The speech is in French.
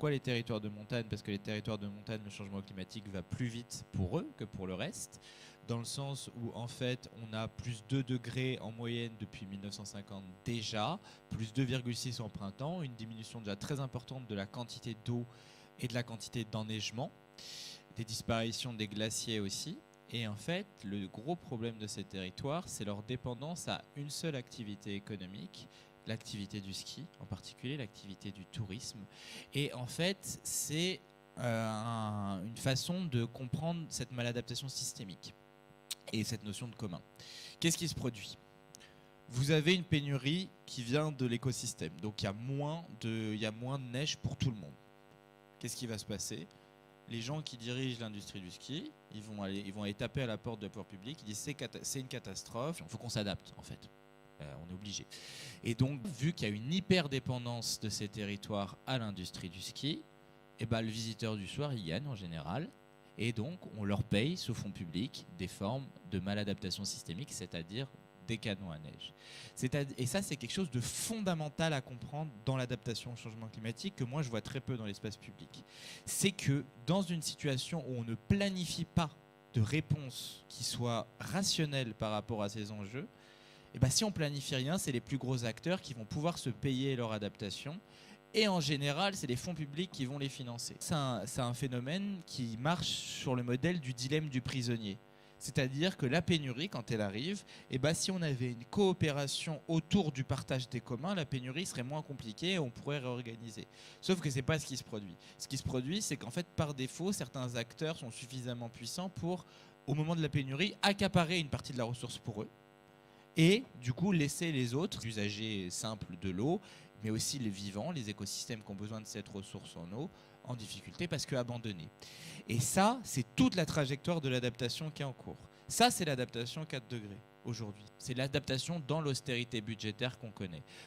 Pourquoi les territoires de montagne? Parce que les territoires de montagne, le changement climatique va plus vite pour eux que pour le reste, dans le sens où en fait on a plus 2 degrés en moyenne depuis 1950 déjà, plus 2,6 en printemps, une diminution déjà très importante de la quantité d'eau et de la quantité d'enneigement, des disparitions des glaciers aussi. Et en fait, le gros problème de ces territoires, c'est leur dépendance à une seule activité économique, l'activité du ski, en particulier l'activité du tourisme. Et en fait, c'est une façon de comprendre cette maladaptation systémique et cette notion de commun. Qu'est-ce qui se produit? Vous avez une pénurie qui vient de l'écosystème, donc il y a moins de neige pour tout le monde. Qu'est-ce qui va se passer? Les gens qui dirigent l'industrie du ski, ils vont aller taper à la porte de la pouvoir publique, ils disent c'est une catastrophe, il faut qu'on s'adapte en fait. On est obligé. Et donc, vu qu'il y a une hyper-dépendance de ces territoires à l'industrie du ski, et ben, le visiteur du soir, il gagne en général. Et donc, on leur paye sous fonds publics des formes de maladaptation systémique, c'est-à-dire des canons à neige. Et ça, c'est quelque chose de fondamental à comprendre dans l'adaptation au changement climatique que moi, je vois très peu dans l'espace public. C'est que dans une situation où on ne planifie pas de réponse qui soit rationnelle par rapport à ces enjeux, et ben, si on planifie rien, c'est les plus gros acteurs qui vont pouvoir se payer leur adaptation. Et en général, c'est les fonds publics qui vont les financer. C'est un phénomène qui marche sur le modèle du dilemme du prisonnier. C'est-à-dire que la pénurie, quand elle arrive, eh ben, si on avait une coopération autour du partage des communs, la pénurie serait moins compliquée et on pourrait réorganiser. Sauf que ce n'est pas ce qui se produit. Ce qui se produit, c'est qu'en fait, par défaut, certains acteurs sont suffisamment puissants pour, au moment de la pénurie, accaparer une partie de la ressource pour eux et du coup laisser les autres, usagers simples de l'eau, mais aussi les vivants, les écosystèmes qui ont besoin de cette ressource en eau, en difficulté parce qu'abandonnés. Et ça, c'est toute la trajectoire de l'adaptation qui est en cours. Ça, c'est l'adaptation 4 degrés aujourd'hui. C'est l'adaptation dans l'austérité budgétaire qu'on connaît.